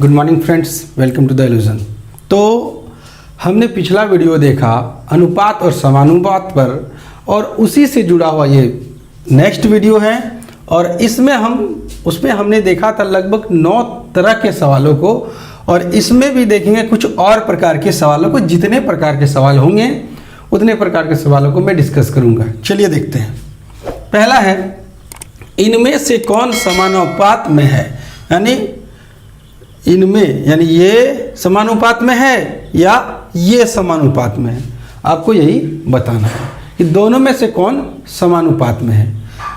Good morning friends, welcome to the illusion. तो हमने पिछला वीडियो देखा अनुपात और समानुपात पर, और उसी से जुड़ा हुआ ये नेक्स्ट वीडियो है। और इसमें उसमें हमने देखा था लगभग 9 तरह के सवालों को, और इसमें भी देखेंगे कुछ और प्रकार के सवालों को। जितने प्रकार के सवाल होंगे उतने प्रकार के सवालों को मैं डिस्कस करूंगा। चलिए देखते हैं। पहला है, इनमें से कौन समानुपात में है, यानी इनमें यानी ये समानुपात में है या ये समानुपात में है। आपको यही बताना है कि दोनों में से कौन समानुपात में है।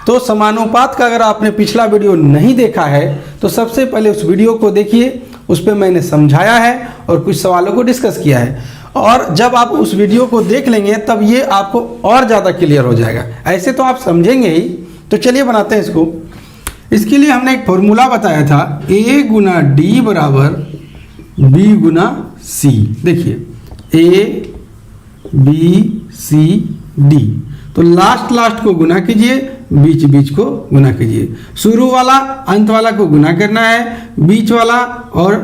तो समानुपात का अगर आपने पिछला वीडियो नहीं देखा है तो सबसे पहले उस वीडियो को देखिए, उस पर मैंने समझाया है और कुछ सवालों को डिस्कस किया है। और जब आप उस वीडियो को देख लेंगे तब ये आपको और ज़्यादा क्लियर हो जाएगा। ऐसे तो आप समझेंगे ही। तो चलिए बनाते हैं इसको। इसके लिए हमने एक फॉर्मूला बताया था, A गुना डी बराबर B गुना सी। देखिए A B C D, तो लास्ट को गुना कीजिए, बीच को गुना कीजिए। शुरू वाला अंत वाला को गुना करना है, बीच वाला और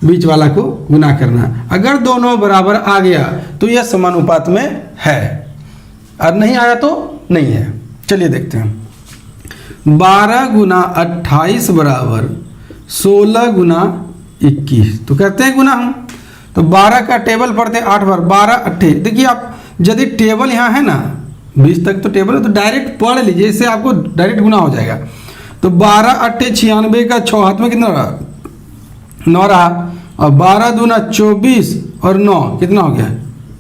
बीच वाला को गुना करना है। अगर दोनों बराबर आ गया तो यह समानुपात में है, और नहीं आया तो नहीं है। चलिए देखते हैं। 12 गुना 28 बराबर 16 गुना 21। तो करते हैं गुना हम। तो 12 का टेबल पढ़ते हैं 8 बार, 12 28। देखिए आप यदि टेबल यहाँ है ना, 20 तक तो टेबल है, तो डायरेक्ट पढ़ लीजिए, इससे आपको डायरेक्ट गुना हो जाएगा। तो 12 8 96 का 6 हाथ में कितना रहा, 9 रहा। और 12 दूना 24 और 9 कितना हो गया,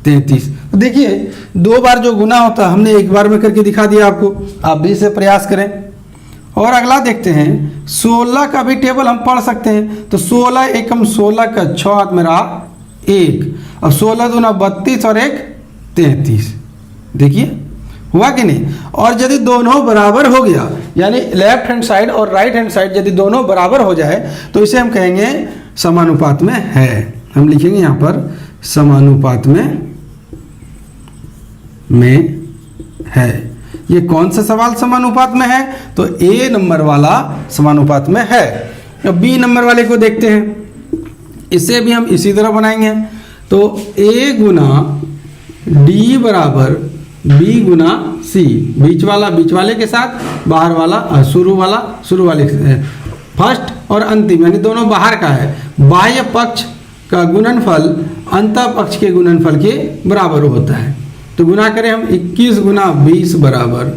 33। तो देखिए 2 बार जो गुना होता है हमने एक बार में करके दिखा दिया आपको। आप भी इसे प्रयास करें। और अगला देखते हैं, 16 का भी टेबल हम पढ़ सकते हैं। तो 16 एकम 16 का 6 हाथ में रहा 1, और 16 दूना 32 और 1 33। देखिए हुआ कि नहीं। और यदि दोनों बराबर हो गया, यानी लेफ्ट हैंड साइड और राइट हैंड साइड यदि दोनों बराबर हो जाए तो इसे हम कहेंगे समानुपात में है। हम लिखेंगे यहाँ पर समानुपात में है। ये कौन सा सवाल समानुपात में है, तो A नंबर वाला समानुपात में है। अब B नंबर वाले को देखते हैं। इसे भी हम इसी तरह बनाएंगे। तो A गुना D बराबर B गुना C। बीच वाले के साथ, बाहर वाला शुरू वाले के साथ, फर्स्ट और अंतिम यानी दोनों बाहर का है। बाह्य पक्ष का गुणनफल अंतः पक्ष के गुणनफल के बराबर होता है। तो गुना करें हम, 21 गुना 20 बराबर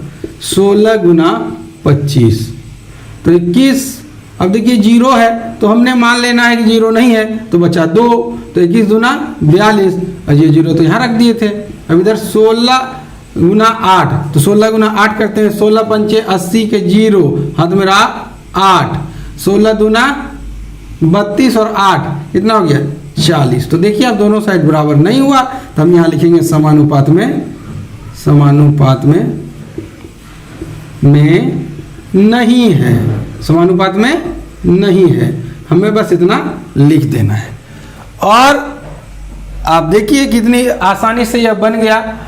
16 गुना 25। तो 21, अब देखिए 0 है तो हमने मान लेना है कि 0 नहीं है, तो बचा 2। तो 21 गुना 42, और ये 0 तो यहाँ रख दिए थे। अब इधर 16 गुना 8, तो 16 गुना 8 करते हैं। 16 पंचे 80 के 0 हाथ में रहा 8। 16 दूना 32 और 8 कितना हो गया, 40। तो देखिए अब दोनों साइड बराबर नहीं हुआ, तो हम यहाँ लिखेंगे समानुपात में नहीं है। समानुपात में नहीं है, हमें बस इतना लिख देना है। और आप देखिए कितनी आसानी से यह बन गया।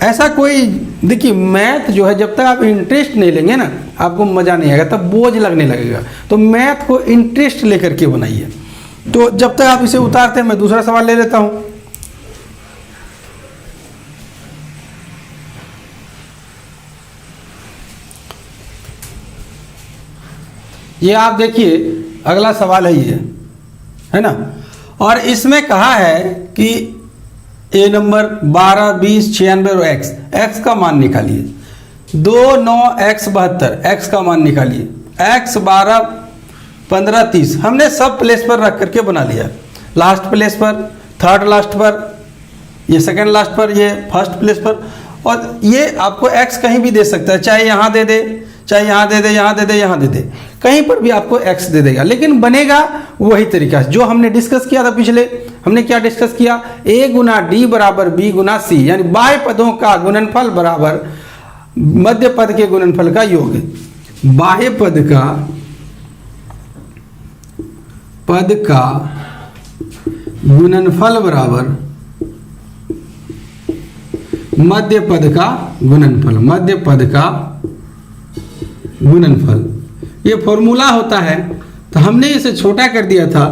ऐसा कोई, देखिए मैथ जो है जब तक आप इंटरेस्ट नहीं लेंगे ना, आपको मज़ा नहीं आएगा, तब बोझ लगने लगेगा। तो मैथ को इंटरेस्ट लेकर के बनाइए। तो जब तक आप इसे उतारते हैं मैं दूसरा सवाल ले लेता हूं। ये आप देखिए अगला सवाल है, ये है ना। और इसमें कहा है कि A नंबर 12 20 96 और x का मान निकालिए। 2 9 x 72, x का मान निकालिए। x 12 15 30 हमने सब प्लेस पर रख करके बना लिया। लास्ट प्लेस पर, थर्ड लास्ट पर, ये सेकंड लास्ट पर, ये फर्स्ट प्लेस पर। और ये आपको x कहीं भी दे सकता है, चाहे यहाँ दे दे, चाहे यहाँ दे दे, यहाँ दे दे, यहाँ दे दे, कहीं पर भी आपको x दे देगा। लेकिन बनेगा वही तरीका जो हमने डिस्कस किया था पिछले। हमने क्या डिस्कस किया, A गुना D बराबर B गुना C, यानी बाह्य पदों का गुणनफल बराबर मध्य पद के गुणनफल का योग। बाह्य पद का गुणनफल बराबर मध्य पद का गुणनफल। ये फॉर्मूला होता है। तो हमने इसे छोटा कर दिया था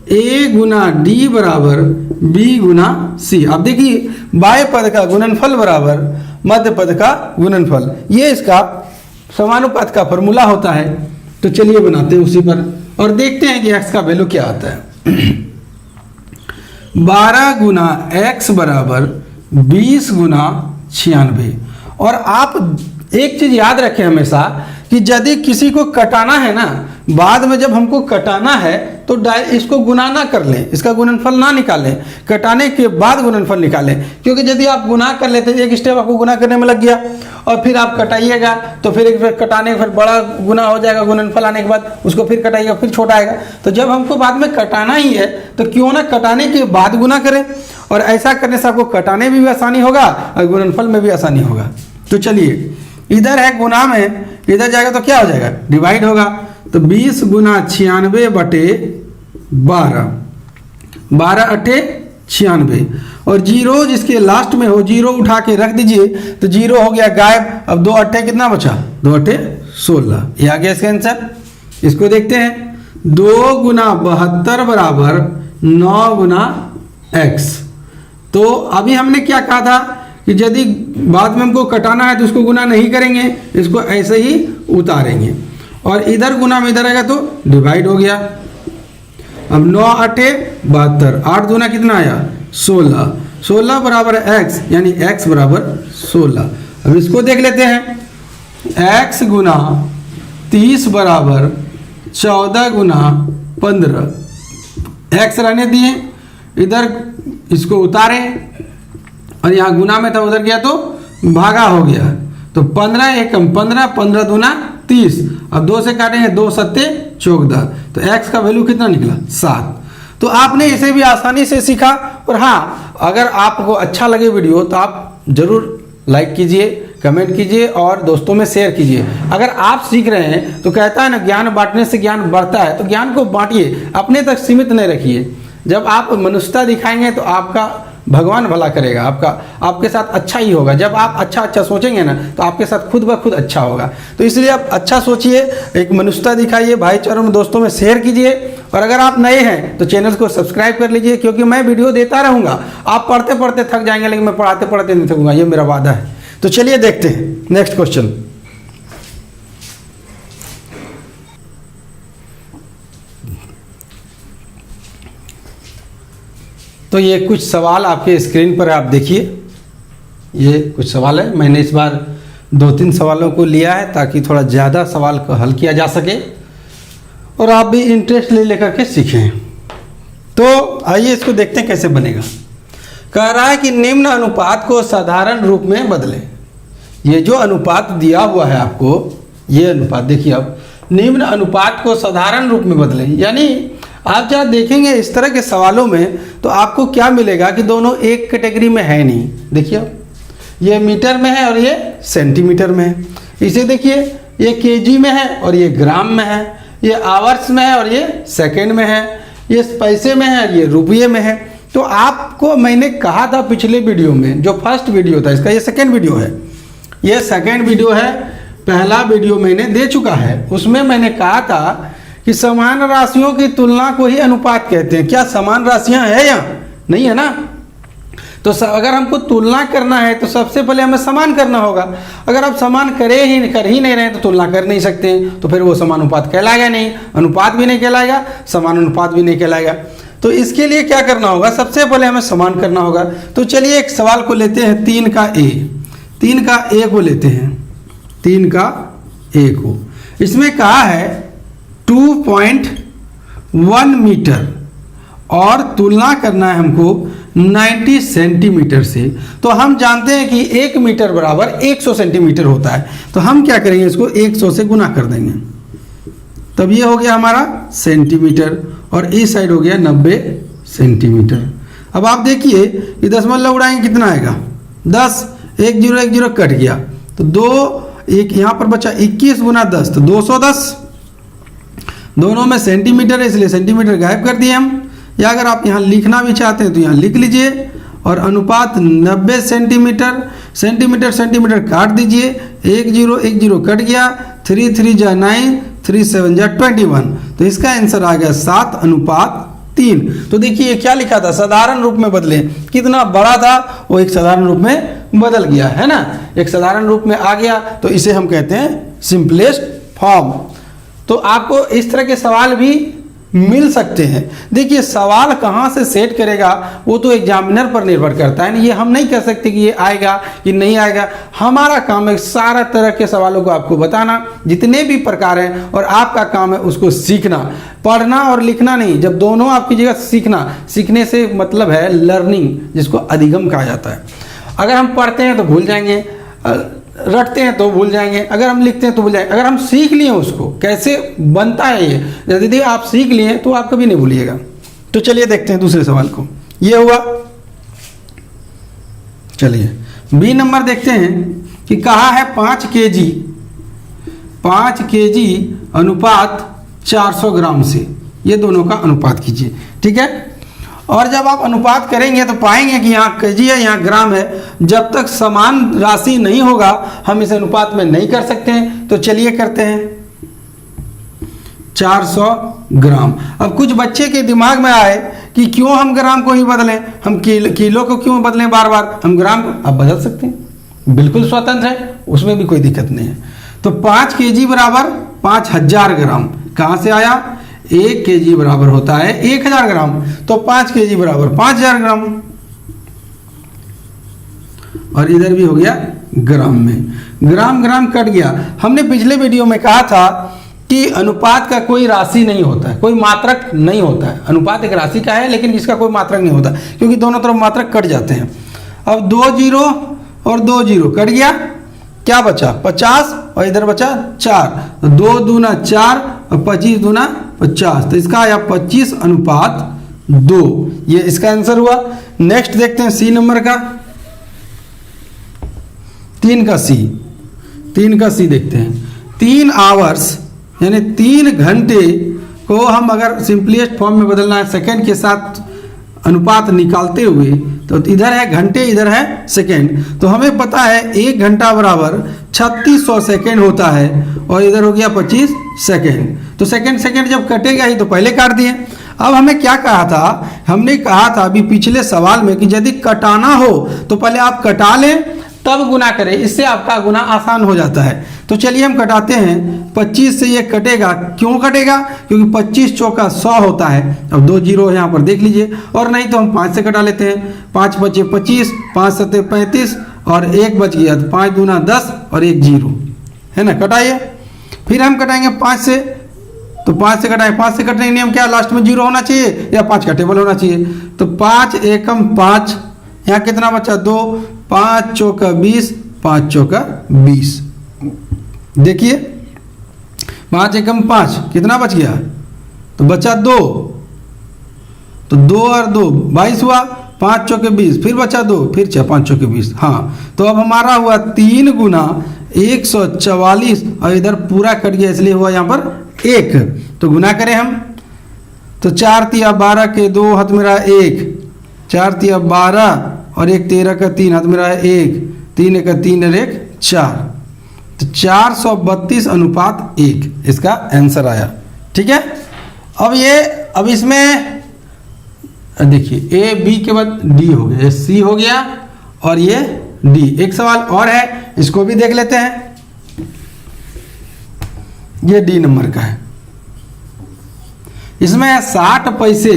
ए गुना डी बराबर बी गुना सी। अब देखिए बाएं पद का गुणनफल बराबर मध्य पद का गुणनफल, ये इसका समानुपात का फॉर्मूला होता है। तो चलिए बनाते हैं उसी पर और देखते हैं कि x का वैल्यू क्या आता है। 12 गुना x बराबर 20 गुना 96। और आप एक चीज याद रखें हमेशा कि यदि किसी को कटाना है ना, बाद में जब हमको कटाना है तो इसको गुना ना कर लें, इसका गुणनफल ना निकालें, कटाने के बाद गुणनफल निकालें। क्योंकि यदि आप गुना कर लेते, एक स्टेप आपको गुना करने में लग गया और फिर आप कटाइएगा तो फिर एक कटाने फिर बड़ा गुना हो जाएगा, गुणनफल आने के बाद उसको फिर कटाइएगा, फिर छोटा आएगा। तो जब हमको बाद में कटाना ही है तो क्यों ना कटाने के बाद गुना करें, और ऐसा करने से आपको कटाने में भी आसानी होगा और गुणनफल में भी आसानी होगा। तो चलिए, इधर है गुना में, इधर जाएगा तो क्या हो जाएगा, डिवाइड होगा। तो 20 गुना 96 बटे 12, 12 अट्ठे 96, और जीरो जिसके लास्ट में हो जीरो उठा के रख दीजिए तो जीरो हो गया गायब। अब 2 अट्ठे कितना बचा, 2 अट्ठे 16, ये आ गया इसका आंसर। इसको देखते हैं, 2 गुना 72 बराबर 9 गुना x। तो अभी हमने क्या कहा था कि यदि बाद में हमको कटाना है तो इसको गुना नहीं करेंगे, इसको ऐसे ही उतारेंगे, और इधर गुना में इधर आएगा तो डिवाइड हो गया। अब 9 अट्ठे 72, 8 दूना कितना आया 16, 16 बराबर x, यानी x बराबर 16। अब इसको देख लेते हैं, x गुना 30 बराबर 14 गुना 15, x रहने दिए, इधर इसको उतारें और यहाँ गुना में था उधर गया तो भागा हो गया। तो 15 एकम 15, 15 दूना 30, अब 2 से काटेंगे 2 सत्ते 14, तो x का वैल्यू कितना निकला 7। तो आपने इसे भी आसानी से सीखा। और हाँ, अगर आपको अच्छा लगे वीडियो तो आप जरूर लाइक कीजिए, कमेंट कीजिए और दोस्तों में शेयर कीजिए। अगर आप सीख रहे हैं तो कहता है ना, ज्ञान बांटने से ज्ञान बढ़ता है, तो ज्ञान को बांटिए, अपने तक सीमित नहीं रखिए। जब आप मनुष्यता दिखाएंगे तो आपका भगवान भला करेगा, आपके साथ अच्छा ही होगा। जब आप अच्छा सोचेंगे ना तो आपके साथ खुद ब खुद अच्छा होगा। तो इसलिए आप अच्छा सोचिए, एक मनुष्यता दिखाइए, भाईचारों में दोस्तों में शेयर कीजिए। और अगर आप नए हैं तो चैनल को सब्सक्राइब कर लीजिए, क्योंकि मैं वीडियो देता रहूँगा। आप पढ़ते पढ़ते थक जाएंगे, लेकिन मैं पढ़ाते पढ़ाते नहीं थकूंगा, ये मेरा वादा है। तो चलिए देखते हैं नेक्स्ट क्वेश्चन। तो ये कुछ सवाल आपके स्क्रीन पर आप देखिए, ये कुछ सवाल है। मैंने इस बार 2-3 सवालों को लिया है ताकि थोड़ा ज़्यादा सवाल को हल किया जा सके और आप भी इंटरेस्ट ले लेकर के सीखें। तो आइए इसको देखते हैं कैसे बनेगा। कह रहा है कि निम्न अनुपात को साधारण रूप में बदलें। ये जो अनुपात दिया हुआ है आपको, ये अनुपात देखिए, आप निम्न अनुपात को साधारण रूप में बदलें। यानी आप जब देखेंगे इस तरह के सवालों में तो आपको क्या मिलेगा कि दोनों एक कैटेगरी में है नहीं। देखिए, ये मीटर में है और ये सेंटीमीटर में है। इसे देखिए, ये केजी में है और ये ग्राम में है, ये आवर्स में है और ये सेकंड में है, ये पैसे में है और ये रुपये में है। तो आपको मैंने कहा था पिछले वीडियो में, जो फर्स्ट वीडियो था इसका, ये सेकेंड वीडियो है, ये सेकेंड वीडियो है। पहला वीडियो मैंने दे चुका है, उसमें मैंने कहा था कि समान राशियों की तुलना को ही अनुपात कहते हैं। क्या समान राशियां हैं या नहीं है ना? तो अगर हमको तुलना करना है तो सबसे पहले हमें समान करना होगा। अगर आप समान कर ही नहीं रहे तो तुलना कर नहीं सकते हैं, तो फिर वो समानुपात कहलाएगा नहीं, अनुपात भी नहीं कहलाएगा, समान अनुपात भी नहीं कहलाएगा। तो इसके लिए क्या करना होगा, सबसे पहले हमें समान करना होगा। तो चलिए एक सवाल को लेते हैं, 3 का ए, 3 का ए को लेते हैं, 3 का ए को। इसमें कहा है 2.1 मीटर और तुलना करना है हमको 90 सेंटीमीटर से। तो हम जानते हैं कि 1 मीटर बराबर 100 सेंटीमीटर होता है। तो हम क्या करेंगे, इसको 100 से गुना कर देंगे, तब ये हो गया हमारा सेंटीमीटर, और इस साइड हो गया 90 सेंटीमीटर। अब आप देखिए कि दशमलव उड़ाएंगे कितना आएगा, 10, 1 0 1 0 कट गया, तो 2 एक यहाँ पर बचा 21 गुना 10, तो 210। दोनों में सेंटीमीटर है इसलिए सेंटीमीटर गायब कर दिए हम, या अगर आप यहाँ लिखना भी चाहते हैं तो यहाँ लिख लीजिए। और अनुपात 90 सेंटीमीटर, सेंटीमीटर सेंटीमीटर काट दीजिए, 1 0 1 0 कट गया, 3 3 जा 9, 3 7 जा 21। तो इसका आंसर आ गया 7 अनुपात 3। तो देखिए ये क्या लिखा था, साधारण रूप में बदले, कितना बड़ा था वो एक साधारण रूप में बदल गया, है ना, एक साधारण रूप में आ गया, तो इसे हम कहते हैं सिंपलेस्ट फॉर्म। तो आपको इस तरह के सवाल भी मिल सकते हैं। देखिए सवाल कहाँ से सेट करेगा वो तो एग्जामिनर पर निर्भर करता है ना, ये हम नहीं कह सकते कि ये आएगा कि नहीं आएगा। हमारा काम है सारा तरह के सवालों को आपको बताना, जितने भी प्रकार हैं, और आपका काम है उसको सीखना, पढ़ना और लिखना नहीं। जब दोनों आपकी जगह सीखना, सीखने से मतलब है लर्निंग, जिसको अधिगम कहा जाता है। अगर हम पढ़ते हैं तो भूल जाएंगे, रटते हैं तो भूल जाएंगे, अगर हम लिखते हैं तो भूल जाएंगे। अगर हम सीख लिए उसको कैसे बनता है ये, यदि आप सीख लिए तो आप कभी नहीं भूलिएगा। तो चलिए देखते हैं दूसरे सवाल को। ये हुआ, चलिए बी नंबर देखते हैं कि कहा है 5 kg अनुपात 400 ग्राम से, ये दोनों का अनुपात कीजिए, ठीक है। और जब आप अनुपात करेंगे तो पाएंगे कि यहाँ केजी है, यहाँ ग्राम है। जब तक समान राशि नहीं होगा हम इसे अनुपात में नहीं कर सकते हैं। तो चलिए करते हैं 400 ग्राम। अब कुछ बच्चे के दिमाग में आए कि क्यों हम ग्राम को ही बदलें, हम किलो को क्यों बदलें बार बार, हम ग्राम को अब बदल सकते हैं, बिल्कुल स्वतंत्र है, उसमें भी कोई दिक्कत नहीं है। तो 5 kg बराबर 5000 ग्राम, कहाँ से आया, 1 kg बराबर होता है 1000 ग्राम, तो 5 kg बराबर 5000 ग्राम, और इधर भी हो गया ग्राम में, ग्राम ग्राम कट गया। हमने पिछले वीडियो में कहा था कि अनुपात का कोई राशि नहीं होता है, कोई मात्रक नहीं होता है। अनुपात एक राशि का है लेकिन जिसका कोई मात्रक नहीं होता, क्योंकि दोनों तरफ मात्रक कट जाते हैं। अब 2 0 और 2 0 कट गया, क्या बचा 50, और इधर बचा 4, तो 2 दूना 4 और 25 दूना 50, तो इसका आया 25 अनुपात 2, ये इसका आंसर हुआ। नेक्स्ट देखते हैं सी नंबर का, 3 का सी देखते हैं। 3 आवर्स यानी 3 घंटे को हम अगर सिंपलेस्ट फॉर्म में बदलना है सेकंड के साथ अनुपात निकालते हुए, तो इधर है घंटे, इधर है सेकंड, तो हमें पता है 1 घंटा बराबर 3600 सेकंड होता है, और इधर हो गया 25 सेकंड। तो सेकंड जब कटेगा ही तो पहले काट दिए। अब हमें क्या कहा था, हमने कहा था अभी पिछले सवाल में कि यदि कटाना हो तो पहले आप कटा लें तब गुना करें, इससे आपका गुना आसान हो जाता है। तो चलिए हम कटाते हैं, 25 से ये कटेगा, क्यों कटेगा, क्योंकि 25 चौका 100 होता है। अब 2 0 यहाँ पर देख लीजिए, और नहीं तो हम 5 से कटा लेते हैं, 5 बचे 25, 5 7 35, और 1 बच गया, तो 5 दूना 10 और 1 0, है ना, कटाइए। फिर हम कटाएंगे 5 से, तो 5 से कटाएं, 5 से कटने का नियम क्या, लास्ट में 0 होना चाहिए या 5 का टेबल होना चाहिए। तो 5 एकम 5, यहाँ कितना बचा 2, 5 चौका 20, 5 चौका 20, देखिए 5 एकम 5 कितना बच गया, तो बचा 2, तो 2 और 2 22 हुआ, 5 चौके 20, फिर बचा 2, फिर 5 चौके 20। हाँ, तो अब हमारा हुआ 3 गुना 144, और इधर पूरा कट गया इसलिए हुआ यहाँ पर 1। तो गुना करें हम, तो 4 तिया 12 के 2 हाथ में रहा 1, 4 तिया 12 और 1 13 का 3 हाथ में रहा 1, 3 का 3 और 1 4, तो 432 अनुपात 1 इसका आंसर आया, ठीक है। अब इसमें देखिए ए बी के बाद डी हो गया, सी हो गया और ये डी। एक सवाल और है, इसको भी देख लेते हैं। ये डी नंबर का है, इसमें 60 पैसे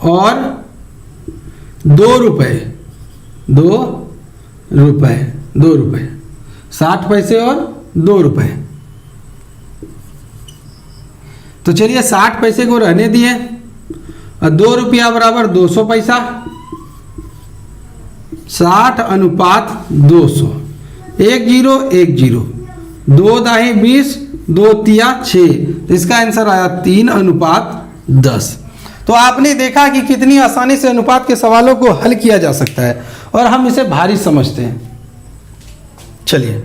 और 2 रुपए, 60 पैसे और 2 रुपए। तो चलिए 60 पैसे को रहने दिए, और 2 रुपया बराबर 200 पैसा, 60 अनुपात 200, 1 0 1 0, 2 दाही 20, 2 तिया 6, तो इसका आंसर आया 3 अनुपात 10। तो आपने देखा कि कितनी आसानी से अनुपात के सवालों को हल किया जा सकता है, और हम इसे भारी समझते हैं। चलिए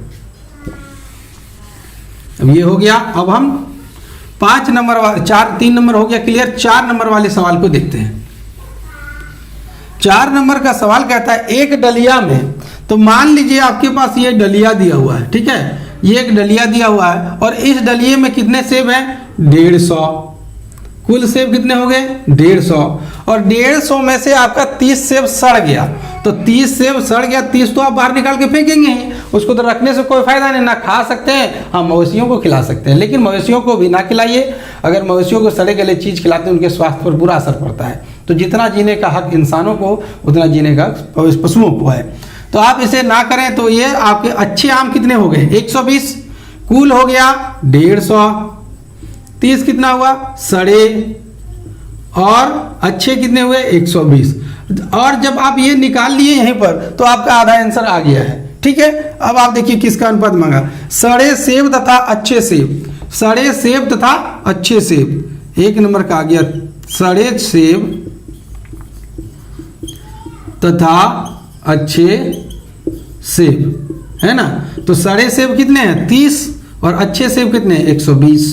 अब ये हो गया। अब हम 5 नंबर वाले 3 नंबर हो गया क्लियर। 4 नंबर वाले सवाल को देखते हैं। 4 नंबर का सवाल कहता है एक डलिया में, तो मान लीजिए आपके पास ये डलिया दिया हुआ है, ठीक है, ये एक डलिया दिया हुआ है, और इस डलिये में कितने सेब हैं 150, कुल सेब कितने हो गए 150, और 150 में से आपका 30 सेब सड़ गया, तो 30 सेब सड़ गया, 30 तो आप बाहर निकाल के फेंकेंगे ही, उसको तो रखने से कोई फायदा नहीं, ना खा सकते हैं, हम मवेशियों को खिला सकते हैं, लेकिन मवेशियों को भी ना खिलाइए। अगर मवेशियों को सड़े गले चीज़ खिलाते हैं उनके स्वास्थ्य पर बुरा असर पड़ता है। तो जितना जीने का हक इंसानों को उतना जीने का पशुओं को है, तो आप इसे ना करें। तो ये आपके अच्छे आम कितने हो गए 120, कुल हो गया 150, 30 कितना हुआ सड़े, और अच्छे कितने हुए 120। और जब आप ये निकाल लिए यहीं पर तो आपका आधा आंसर आ गया है। ठीक है, अब आप देखिए किसका अनुपात मांगा, सड़े सेब तथा अच्छे सेब, सड़े सेब तथा अच्छे सेब, एक नंबर का आ गया सड़े सेब तथा अच्छे सेब, है ना। तो सड़े सेब कितने हैं 30 और अच्छे सेब कितने हैं 120,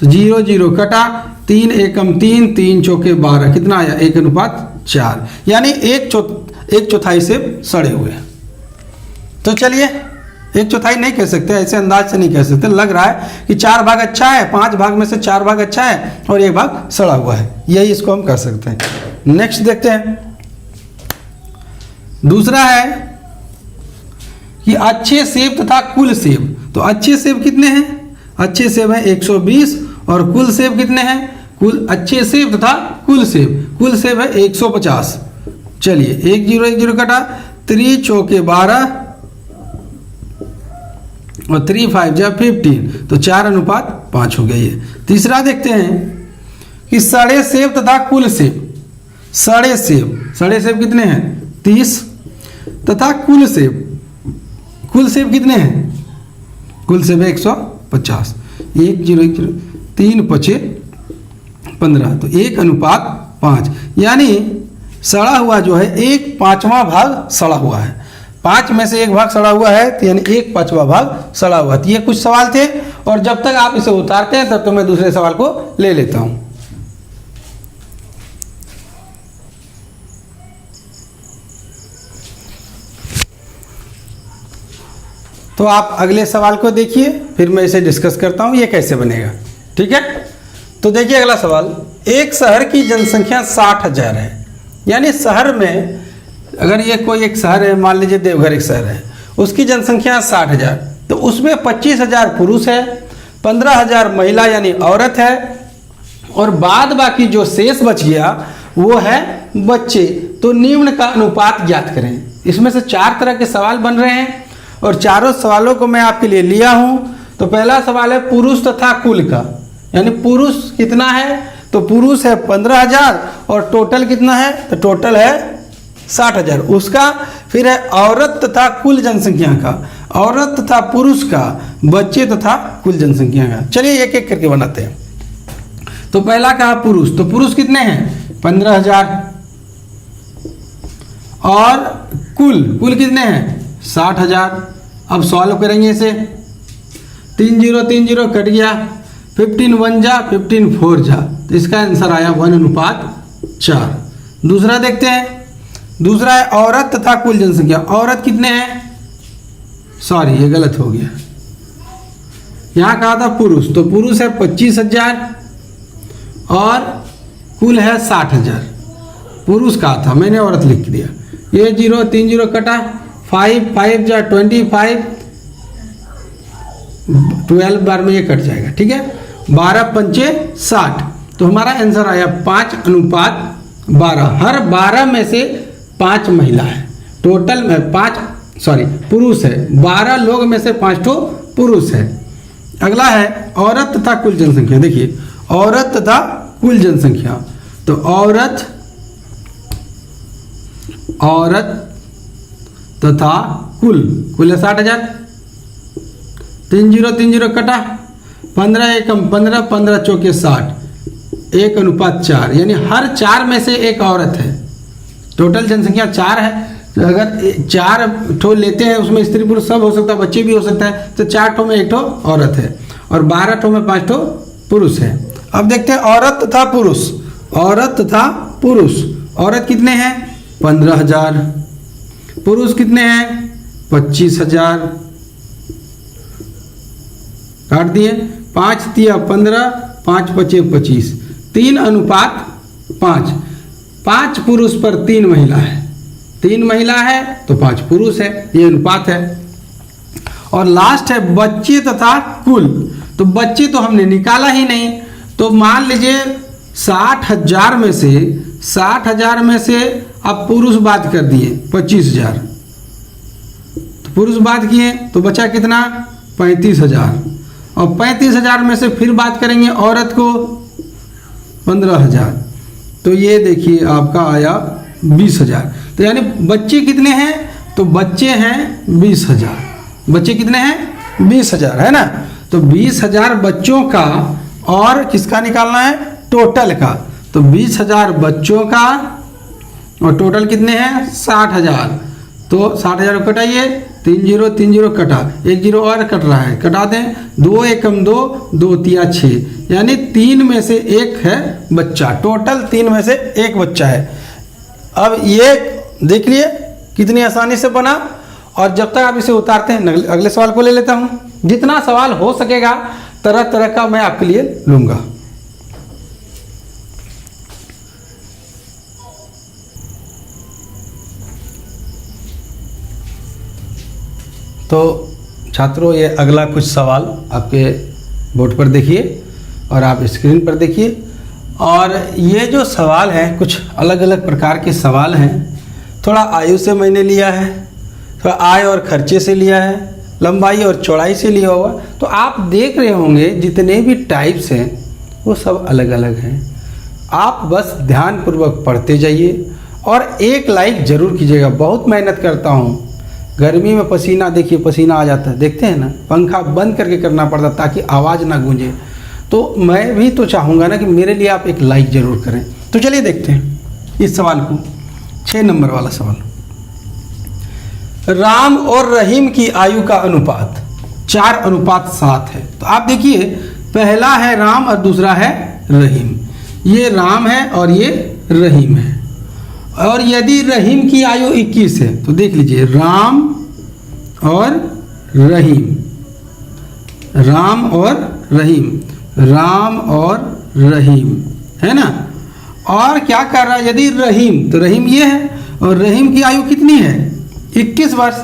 तो 0 0 कटा, 3 एकम 3, 3 चौके 12, कितना आया 1:4, यानी एक चौथाई सेब सड़े हुए हैं। तो चलिए, एक चौथाई नहीं कह सकते, ऐसे अंदाज से नहीं कह सकते, लग रहा है कि 4 भाग अच्छा है, 5 भाग में से 4 भाग अच्छा है और 1 भाग सड़ा हुआ है, यही इसको हम कर सकते हैं। नेक्स्ट देखते हैं, दूसरा है कि अच्छे सेब तथा कुल सेब। तो अच्छे सेब कितने हैं, अच्छे सेब है 120, और कुल सेब कितने हैं, कुल अच्छे सेब तथा कुल सेब है 150। चलिए 1 0 1 0 कटा, 3 चौके 12 और 3 5 जा 15, तो 4:5 हो गई है। तीसरा देखते हैं कि सड़े सेब तथा कुल सेब, सड़े सेब कितने हैं 30 तथा कुल सेब कितने हैं, कुल सेब 150, 1 0 1 0, 3 5 15, तो 1:5, यानी सड़ा हुआ जो है 1/5वां भाग सड़ा हुआ है, 5 में से 1 भाग सड़ा हुआ है, तो यानी 1/5वां भाग सड़ा हुआ है। तो ये कुछ सवाल थे, और जब तक आप इसे उतारते हैं तब तक मैं दूसरे सवाल को ले लेता हूं। तो आप अगले सवाल को देखिए, फिर मैं इसे डिस्कस करता हूं ये कैसे बनेगा। ठीक है, तो देखिए अगला सवाल, एक शहर की जनसंख्या 60,000 है, यानी शहर में अगर ये कोई एक शहर है, मान लीजिए देवघर एक शहर है, उसकी जनसंख्या 60,000, तो उसमें 25,000 पुरुष है, 15,000 महिला यानी औरत है, और बाद बाकी जो शेष बच गया वो है बच्चे। तो निम्न का अनुपात ज्ञात करें। इसमें से 4 तरह के सवाल बन रहे हैं और चारों सवालों को मैं आपके लिए लिया हूं। तो पहला सवाल है पुरुष तथा कुल का, यानी पुरुष कितना है, तो पुरुष है 15,000 और टोटल कितना है, तो टोटल है 60,000 उसका। फिर है औरत तथा कुल जनसंख्या का, औरत तथा पुरुष का, बच्चे तथा कुल जनसंख्या का। चलिए एक एक करके बनाते हैं। तो पहला कहा पुरुष, तो पुरुष कितने हैं 15,000, और कुल कितने हैं 60,000। अब सॉल्व करेंगे इसे, 3 0 3 0 कट गया, 15 1 जा 15 4 जा, तो इसका आंसर आया 1:4। दूसरा देखते हैं, दूसरा है औरत तथा कुल जनसंख्या। औरत कितने हैं, सॉरी ये गलत हो गया, यहां कहा था पुरुष, तो पुरुष है 25,000 और कुल है 60,000। पुरुष कहा था, मैंने औरत लिख दिया। ये 0 3 0 कटा, 5 5 जा 25, 12 बार में ये कट जाएगा। ठीक है, 12 पंचे 60, तो हमारा आंसर आया 5:12। हर 12 में से 5 महिला है, टोटल में पुरुष है, 12 लोग में से 5 ठो पुरुष है। अगला है औरत तथा कुल जनसंख्या। देखिए औरत तथा कुल जनसंख्या, तो औरत तथा कुल है 60,000, 3 0 3 0 कटा, 15 एकम 15, 15 चौके 60, 1:4, यानी हर 4 में से एक औरत है। टोटल जनसंख्या 4 है, तो अगर 4 ठो लेते हैं उसमें स्त्री पुरुष सब हो सकता है, बच्चे भी हो सकता है, तो 4 ठो में 1 ठो औरत है, और 12 ठो में 5 ठो पुरुष है। अब देखते हैं औरत तथा पुरुष। औरत कितने हैं 15,000, पुरुष कितने हैं 25,000, काट दिए, 5 तिया 15, 5 पचे 25, 3:5, 5 पुरुष पर 3 महिला है, 3 महिला है तो 5 पुरुष है, ये अनुपात है। और लास्ट है बच्चे तथा कुल। तो बच्चे तो हमने निकाला ही नहीं, तो मान लीजिए 60,000 में से अब पुरुष बात कर दिए 25,000, तो पुरुष बात किए तो बचा कितना 35,000, और 35,000 में से फिर बात करेंगे औरत को 15,000, तो ये देखिए आपका आया 20,000। तो यानी बच्चे कितने हैं, तो बच्चे हैं 20,000। बच्चे कितने हैं 20,000 है ना। तो 20,000 बच्चों का और किसका निकालना है, टोटल का। तो 20,000 बच्चों का और टोटल कितने हैं 60,000। तो 60,000 को कटाइए, 3 0 कटा, 1 0 और कट रहा है, कटा दें, 2 एकम 2, 2 तिया 6, यानी 3 में से 1 है बच्चा, टोटल 3 में से 1 बच्चा है। अब ये देख लिए कितनी आसानी से बना। और जब तक आप इसे उतारते हैं अगले सवाल को ले लेता हूँ। जितना सवाल हो सकेगा तरह तरह का मैं आपके लिए लूँगा। तो छात्रों, ये अगला कुछ सवाल आपके बोर्ड पर देखिए और आप स्क्रीन पर देखिए। और ये जो सवाल हैं कुछ अलग अलग प्रकार के सवाल हैं। थोड़ा आयु से मैंने लिया है, थोड़ा आय और खर्चे से लिया है, लंबाई और चौड़ाई से लिया हुआ। तो आप देख रहे होंगे जितने भी टाइप्स हैं वो सब अलग अलग हैं। आप बस ध्यानपूर्वक पढ़ते जाइए और एक लाइक ज़रूर कीजिएगा। बहुत मेहनत करता हूँ, गर्मी में पसीना, देखिए पसीना आ जाता है, देखते हैं ना, पंखा बंद करके करना पड़ता ताकि आवाज़ ना गूंजे। तो मैं भी तो चाहूँगा ना कि मेरे लिए आप एक लाइक ज़रूर करें। तो चलिए देखते हैं इस सवाल को, 6 नंबर वाला सवाल। राम और रहीम की आयु का अनुपात 4:7 है। तो आप देखिए, पहला है राम और दूसरा है रहीम। ये राम है और ये रहीम है। और यदि रहीम की आयु 21 है तो देख लीजिए, राम और रहीम, राम और रहीम, राम और रहीम, है ना। और क्या कर रहा है, यदि रहीम, तो रहीम ये है और रहीम की आयु कितनी है 21 वर्ष।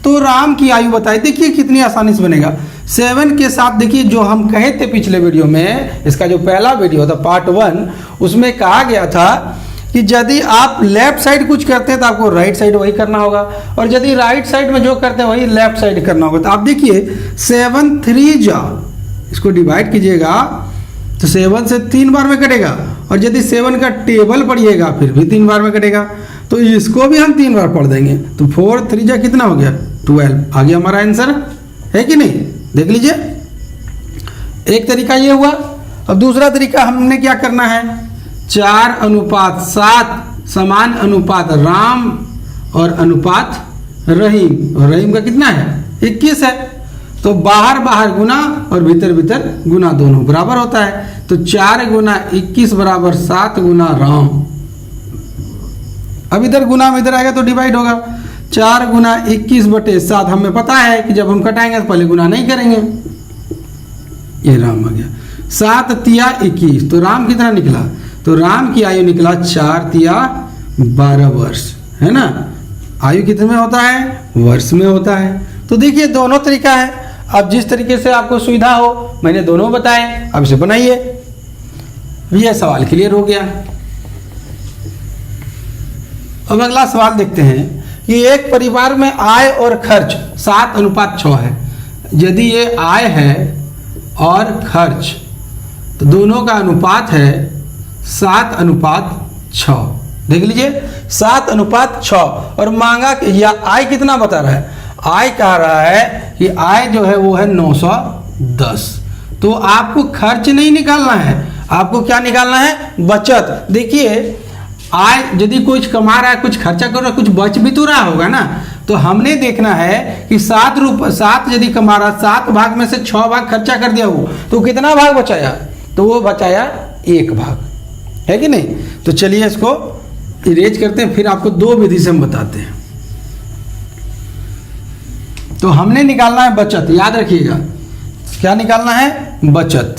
तो राम की आयु बताइए। देखिए कितनी आसानी से बनेगा। 7 के साथ देखिए, जो हम कहे थे पिछले वीडियो में, इसका जो पहला वीडियो था पार्ट 1, उसमें कहा गया था कि यदि आप लेफ्ट साइड कुछ करते हैं तो आपको राइट साइड वही करना होगा, और यदि राइट साइड में जो करते हैं वही लेफ्ट साइड करना होगा। तो आप देखिए 7 3 जा, इसको डिवाइड कीजिएगा तो 7 से 3 बार में कटेगा, और यदि 7 का टेबल पढ़िएगा फिर भी 3 बार में कटेगा। तो इसको भी हम 3 बार पढ़ देंगे। तो 4 3 जा कितना हो गया 12, आ गया हमारा आंसर, है कि नहीं। देख लीजिए, एक तरीका ये हुआ। अब दूसरा तरीका हमने क्या करना है, 4:7 समान अनुपात राम और अनुपात रहीम। और रहीम का कितना है 21 है। तो बाहर बाहर गुना और भीतर भीतर गुना, दोनों बराबर होता है। तो 4 गुना 21 बराबर 7 गुना राम। अब इधर गुना में इधर आएगा तो डिवाइड होगा। 4 गुना 21/7, हमें पता है कि जब हम कटाएंगे तो पहले गुना नहीं करेंगे। ये राम आ गया। 7 तिया 21, तो राम कितना निकला, तो राम की आयु निकला 4 तिया 12 वर्ष, है ना। आयु कितने में होता है, वर्ष में होता है। तो देखिए दोनों तरीका है। अब जिस तरीके से आपको सुविधा हो, मैंने दोनों बताए, अब इसे बनाइए। यह सवाल क्लियर हो गया। अब अगला सवाल देखते हैं कि एक परिवार में आय और खर्च 7:6 है। यदि ये आय है और खर्च, तो दोनों का अनुपात है 7:6। देख लीजिए 7:6। और मांगा या आय कितना बता रहा है, आय कह रहा है कि आय जो है वो है 910। तो आपको खर्च नहीं निकालना है, आपको क्या निकालना है, बचत। देखिए आय यदि कुछ कमा रहा है, कुछ खर्चा कर रहा है, कुछ बच भी तो रहा होगा ना। तो हमने देखना है कि 7 यदि कमा रहा, 7 भाग में से 6 भाग खर्चा कर दिया हो तो कितना भाग बचाया, तो वो बचाया 1 भाग, है कि नहीं। तो चलिए इसको इरेज करते हैं, फिर आपको 2 विधि से हम बताते हैं। तो हमने निकालना है बचत, याद रखिएगा क्या निकालना है, बचत।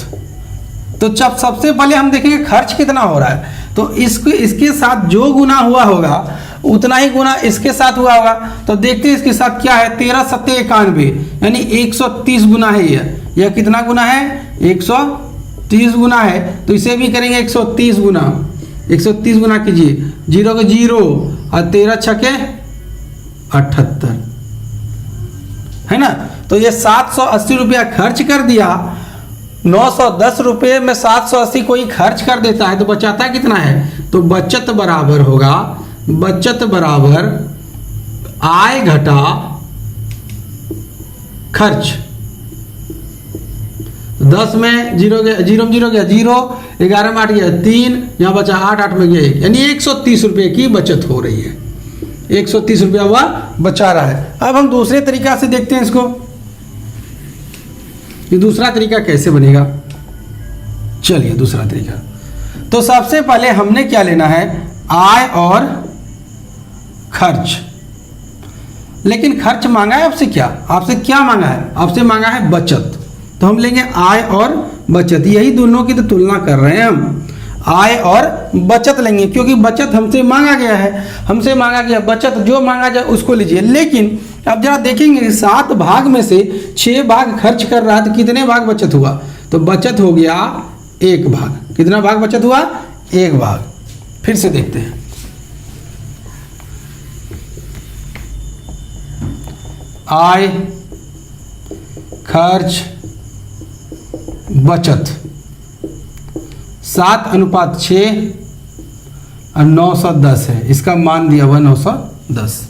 तो तो जब सबसे पहले हम देखेंगे खर्च कितना हो रहा है, तो इसके साथ जो गुना हुआ होगा उतना ही गुना इसके साथ हुआ होगा। तो देखते हैं इसके साथ क्या है, 13 सत्ते 91 यानी 130 गुना है। यह कितना गुना है, 130 गुना है। तो इसे भी करेंगे 130 गुना, 130 गुना कीजिए, 0 के 0 और 13 छके 78 है ना। तो ये 780 रुपया खर्च कर दिया। 910 रुपये में 780 कोई खर्च कर देता है तो बचाता कितना है, तो बचत बराबर होगा, बचत बराबर आय घटा खर्च। 10 में 0 गया, 0 में 0 गया 0, 11 में 8 गया 3, यहाँ बचा 8, 8 में गया 1, यानी 130 रुपये की बचत हो रही है। 130 रुपया हुआ बचा रहा है। अब हम दूसरे तरीका से देखते हैं इसको, ये दूसरा तरीका कैसे बनेगा। चलिए दूसरा तरीका, तो सबसे पहले हमने क्या लेना है, आय और खर्च। लेकिन खर्च मांगा है आपसे क्या, आपसे क्या मांगा है, आपसे मांगा है बचत। तो हम लेंगे आय और बचत, यही दोनों की तो तुलना कर रहे हैं हम। आय और बचत लेंगे क्योंकि बचत हमसे मांगा गया है, हमसे मांगा गया बचत, जो मांगा जाए उसको लीजिए। लेकिन अब जरा देखेंगे 7 भाग में से 6 भाग खर्च कर रहा है तो कितने भाग बचत हुआ, तो बचत हो गया 1 भाग। कितना भाग बचत हुआ, 1 भाग। फिर से देखते हैं, आय खर्च बचत 7:6 और 910 है, इसका मान दिया हुआ 910।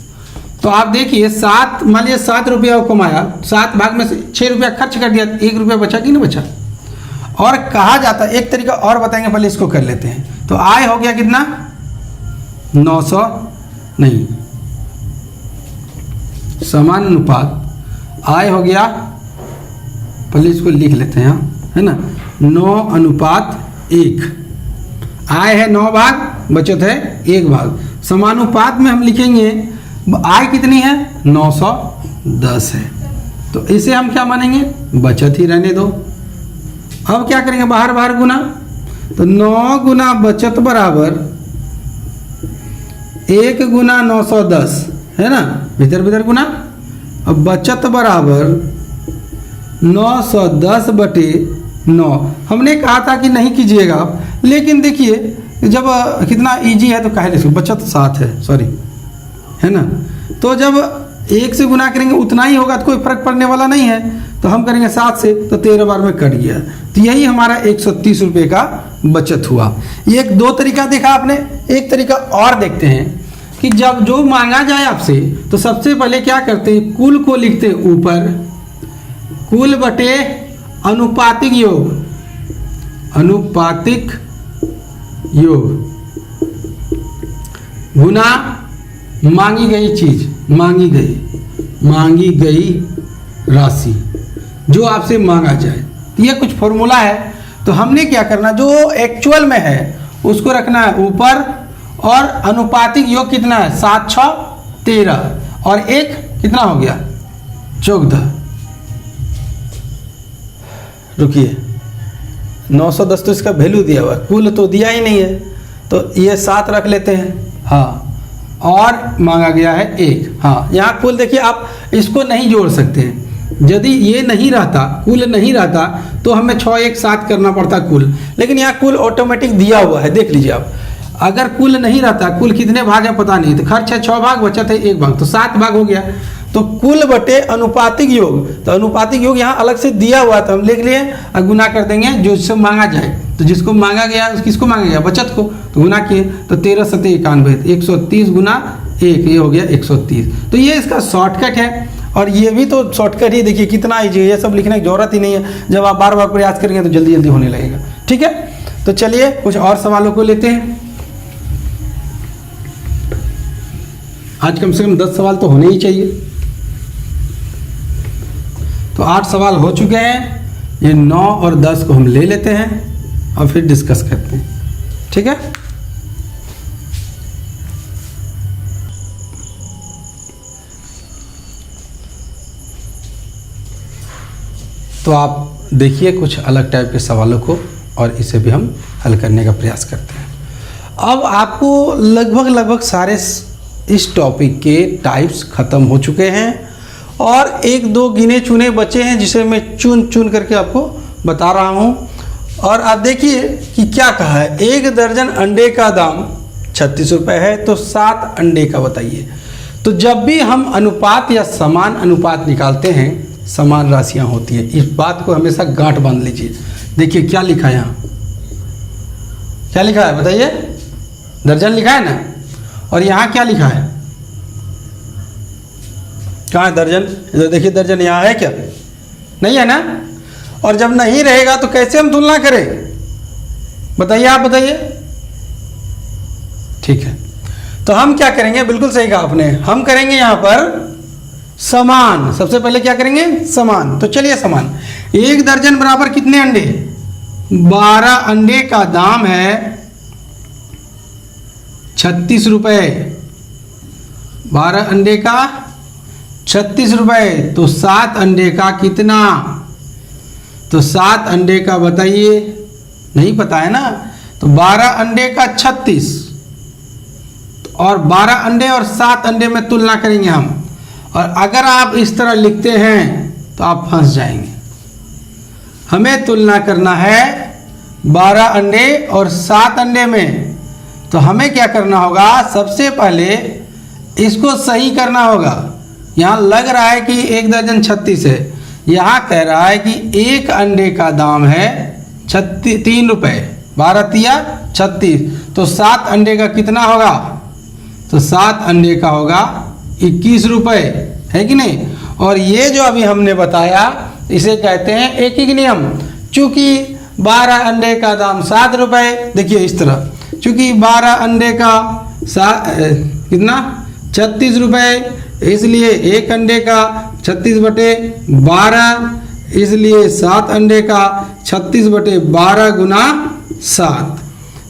तो आप देखिए 7, मान लिया 7 रुपया कमाया, 7 भाग में से 6 रुपया खर्च कर दिया, 1 रुपया बचा कि नहीं बचा। और कहा जाता है, एक तरीका और बताएंगे, पहले इसको कर लेते हैं। तो आय हो गया कितना, 900 नहीं, समानुपात आय हो गया, पहले इसको लिख लेते हैं है ना, 9:1। आय है 9 भाग, बचत है 1 भाग। समानुपात में हम लिखेंगे आय कितनी है, 910 है, तो इसे हम क्या मानेंगे, बचत ही रहने दो। अब क्या करेंगे, बाहर बाहर गुना, तो 9 गुना बचत बराबर 1 गुना 910 है ना, भीतर भीतर गुना। अब बचत बराबर 910 बटे 9। हमने कहा था कि नहीं कीजिएगा, लेकिन देखिए जब कितना इजी है तो कहे लिखो, बचत 7 है, सॉरी है ना। तो जब 1 से गुना करेंगे उतना ही होगा, तो कोई फर्क पड़ने वाला नहीं है। तो हम करेंगे 7 से, तो 13 बार में कट गया। तो यही हमारा 130 रुपये का बचत हुआ। ये 2 तरीका देखा आपने। एक तरीका और देखते हैं कि जब जो मांगा जाए आपसे, तो सबसे पहले क्या करते हैं, कुल को लिखते हैं ऊपर, कुल बटे अनुपातिक योग, अनुपातिक योग गुना मांगी गई चीज, मांगी गई राशि जो आपसे मांगा जाए। ये कुछ फॉर्मूला है। तो हमने क्या करना, जो एक्चुअल में है उसको रखना है ऊपर, और अनुपातिक योग कितना है, 7 6 13 और 1 कितना हो गया, 14। रुकिए, 910 तो इसका वैल्यू दिया हुआ, कुल तो दिया ही नहीं है, तो ये 7 रख लेते हैं। हाँ, और मांगा गया है 1। हाँ, यहाँ कुल देखिए, आप इसको नहीं जोड़ सकते हैं। यदि ये नहीं रहता, कुल नहीं रहता, तो हमें 6 1 7 करना पड़ता कुल। लेकिन यहाँ कुल ऑटोमेटिक दिया हुआ है, देख लीजिए आप। अगर कुल नहीं रहता, कुल कितने भाग है पता नहीं, तो खर्च है 6 भाग, बचत है 1 भाग, तो 7 भाग हो गया। तो कुल बटे अनुपातिक योग, तो अनुपातिक योग यहाँ अलग से दिया हुआ था, हम लिख लिए और गुना कर देंगे जो इससे मांगा जाए। तो जिसको मांगा गया, किसको मांगा गया, बचत को, तो गुना किए, तो 13 7 91, 130 गुना 1, ये हो गया 130। तो ये इसका शॉर्टकट है, और ये भी तो शॉर्टकट ही, देखिए कितना ईजी है, ये सब लिखने की जरूरत ही नहीं है। जब आप बार बार प्रयास करेंगे तो जल्दी जल्दी होने लगेगा। ठीक है, तो चलिए कुछ और सवालों को लेते हैं। आज कम से कम 10 सवाल तो होने ही चाहिए। तो 8 सवाल हो चुके हैं, ये 9 और 10 को हम ले लेते हैं और फिर डिस्कस करते हैं। ठीक है, तो आप देखिए कुछ अलग टाइप के सवालों को। और इसे भी हम हल करने का प्रयास करते हैं। अब आपको लगभग सारे इस टॉपिक के टाइप्स ख़त्म हो चुके हैं और एक दो गिने चुने बचे हैं जिसे मैं चुन करके आपको बता रहा हूँ। और आप देखिए कि क्या कहा है, 1 दर्जन अंडे का दाम 36 रुपये है, तो 7 अंडे का बताइए। तो जब भी हम अनुपात या समान अनुपात निकालते हैं, समान राशियाँ होती हैं। इस बात को हमेशा गांठ बांध लीजिए। देखिए क्या लिखा है यहाँ, क्या लिखा है बताइए, दर्जन लिखा है ना, और यहाँ क्या लिखा है, कहाँ है दर्जन, इधर देखिए दर्जन यहाँ है क्या, नहीं है ना। और जब नहीं रहेगा तो कैसे हम तुलना करें, बताइए, आप बताइए। ठीक है, तो हम क्या करेंगे, बिल्कुल सही कहा आपने, हम करेंगे यहाँ पर समान। सबसे पहले क्या करेंगे, समान। तो चलिए समान, 1 दर्जन बराबर कितने अंडे, 12 अंडे का दाम है 36 रुपये। 12 अंडे का 36 रुपये, तो 7 अंडे का कितना, तो 7 अंडे का बताइए, नहीं पता है ना। तो 12 अंडे का 36 और 12 अंडे और 7 अंडे में तुलना करेंगे हम। और अगर आप इस तरह लिखते हैं तो आप फंस जाएंगे। हमें तुलना करना है 12 अंडे और 7 अंडे में। तो हमें क्या करना होगा, सबसे पहले इसको सही करना होगा। यहाँ लग रहा है कि 1 दर्जन 36 है, यहाँ कह रहा है कि 1 अंडे का दाम है 3 रुपये, 12 तिया 36, तो 7 अंडे का कितना होगा, तो 7 अंडे का होगा 21 रुपये, है कि नहीं। और ये जो अभी हमने बताया इसे कहते हैं एकीक नियम। चूँकि 12 अंडे का दाम 7 रुपये, देखिए इस तरह, चूँकि 12 अंडे का कितना 36 रुपये, इसलिए 1 अंडे का 36/12, इसलिए 7 अंडे का 36/12 गुना 7,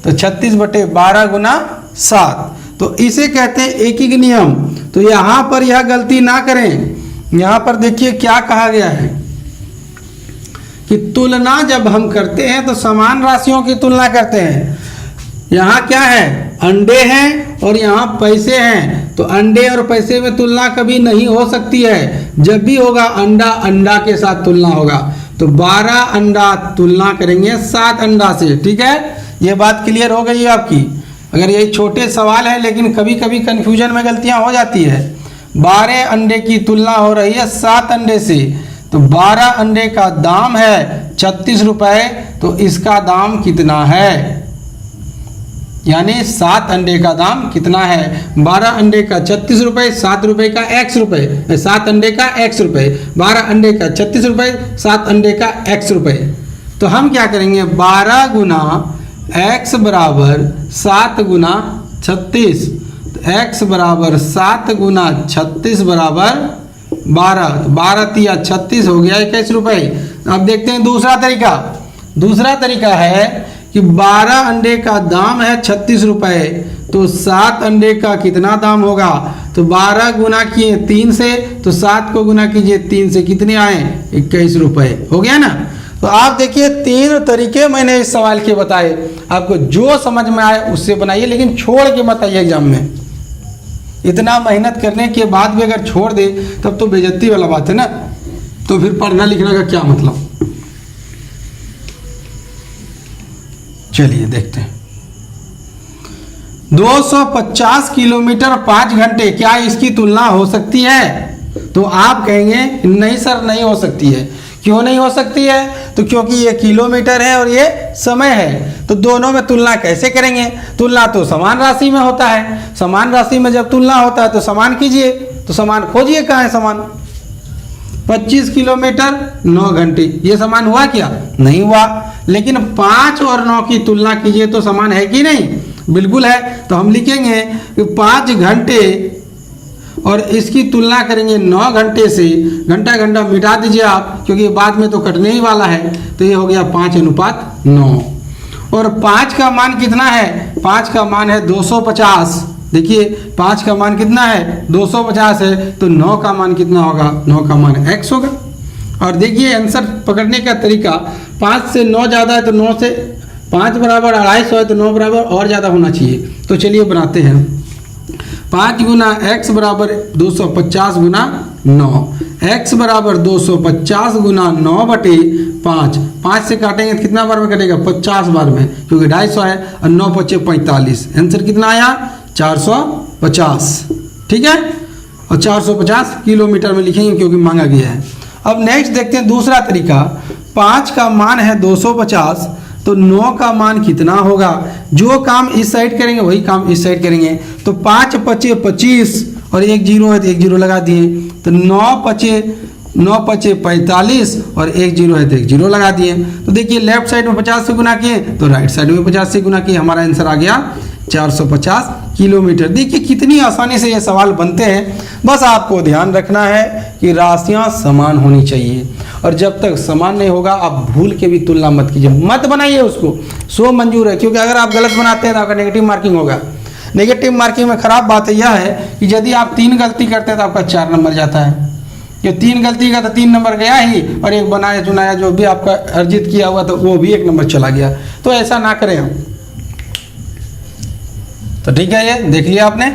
तो 36/12 गुना 7, तो इसे कहते हैं एकीक नियम। तो यहाँ पर यह गलती ना करें। यहाँ पर देखिए क्या कहा गया है कि तुलना जब हम करते हैं तो समान राशियों की तुलना करते हैं। यहाँ क्या है, अंडे हैं और यहाँ पैसे हैं, तो अंडे और पैसे में तुलना कभी नहीं हो सकती है। जब भी होगा अंडा अंडा के साथ तुलना होगा। तो 12 अंडा तुलना करेंगे 7 अंडा से, ठीक है। ये बात क्लियर हो गई है आपकी। अगर यही छोटे सवाल है लेकिन कभी कभी कन्फ्यूजन में गलतियाँ हो जाती है। 12 अंडे की तुलना हो रही है 7 अंडे से, तो 12 अंडे का दाम है 36 रुपये, तो इसका दाम कितना है, यानी 7 अंडे का दाम कितना है, 12 अंडे का 36 रुपये, 7 रुपये का x रुपये, 7 अंडे का x रुपये, 12 अंडे का 36 रुपये, 7 अंडे का x रुपये। तो हम क्या करेंगे, 12 गुना x बराबर 7 गुना 36, तो x बराबर 7 गुना 36 बराबर 12, तो 12 तिया 36 हो गया 21 रुपये। अब देखते हैं दूसरा तरीका। दूसरा तरीका है कि 12 अंडे का दाम है 36 रुपये, तो 7 अंडे का कितना दाम होगा, तो 12 गुना किए 3 से, तो 7 को गुना कीजिए 3 से, कितने आए 21 रुपये, हो गया ना। तो आप देखिए 3 तरीके मैंने इस सवाल के बताए, आपको जो समझ में आए उससे बनाइए, लेकिन छोड़ के मत आइए एग्जाम में। इतना मेहनत करने के बाद भी अगर छोड़ दे तब तो बेइज्जती वाला बात है ना, तो फिर पढ़ना लिखने का क्या मतलब। चलिए देखते हैं, 250 किलोमीटर 5 घंटे, क्या इसकी तुलना हो सकती है। तो आप कहेंगे नहीं सर नहीं हो सकती है। क्यों नहीं हो सकती है, तो क्योंकि ये किलोमीटर है और ये समय है। तो दोनों में तुलना कैसे करेंगे, तुलना तो समान राशि में होता है। समान राशि में जब तुलना होता है तो समान कीजिए, तो समान खोजिए, कहाँ है समान। 25 किलोमीटर 9 घंटे, ये समान हुआ क्या, नहीं हुआ। लेकिन 5 और 9 की तुलना कीजिए तो समान है कि नहीं, बिल्कुल है। तो हम लिखेंगे कि 5 घंटे और इसकी तुलना करेंगे 9 घंटे से। घंटा घंटा मिटा दीजिए आप, क्योंकि बाद में तो कटने ही वाला है। तो ये हो गया 5:9। और 5 का मान कितना है, 5 का मान है 250। देखिए 5 का मान कितना है 250 है, तो 9 का मान कितना होगा, 9 का मान x होगा। और देखिए आंसर पकड़ने का तरीका, 5 से 9 ज़्यादा है तो 9 से 5 बराबर 250 है तो 9 बराबर और ज़्यादा होना चाहिए। तो चलिए बनाते हैं। 5 गुना x बराबर 250 गुना 9, x बराबर 250 गुना 9 बटे 5। 5 से काटेंगे तो कितना बार में कटेगा? 50 बार में, क्योंकि 250 है और 9 पचे 45। आंसर कितना आया? 450। ठीक है, और 450 किलोमीटर में लिखेंगे क्योंकि मांगा गया है। अब नेक्स्ट देखते हैं दूसरा तरीका। 5 का मान है 250 तो 9 का मान कितना होगा? जो काम इस साइड करेंगे वही काम इस साइड करेंगे। तो 5 पचे 25 और 1 जीरो है तो 1 जीरो लगा दिए। तो 9 पचे 45 और 1 जीरो है तो 1 जीरो लगा दिए। तो देखिए लेफ्ट साइड में 50 से गुना किए तो राइट साइड में 50 से गुना किए, हमारा आंसर आ गया 450 किलोमीटर। देखिए कितनी आसानी से ये सवाल बनते हैं। बस आपको ध्यान रखना है कि राशियां समान होनी चाहिए, और जब तक समान नहीं होगा आप भूल के भी तुलना मत कीजिए, मत बनाइए उसको। सो मंजूर है, क्योंकि अगर आप गलत बनाते हैं तो आपका नेगेटिव मार्किंग होगा। नेगेटिव मार्किंग में खराब बात यह है कि यदि आप 3 गलती करते हैं तो आपका 4 नंबर जाता है। ये 3 गलती का तो 3 नंबर गया ही, और एक बनाया चुनाया जो भी आपका अर्जित किया हुआ तो वो भी 1 नंबर चला गया। तो ऐसा ना करें हम। तो ठीक है, ये देख लिया आपने।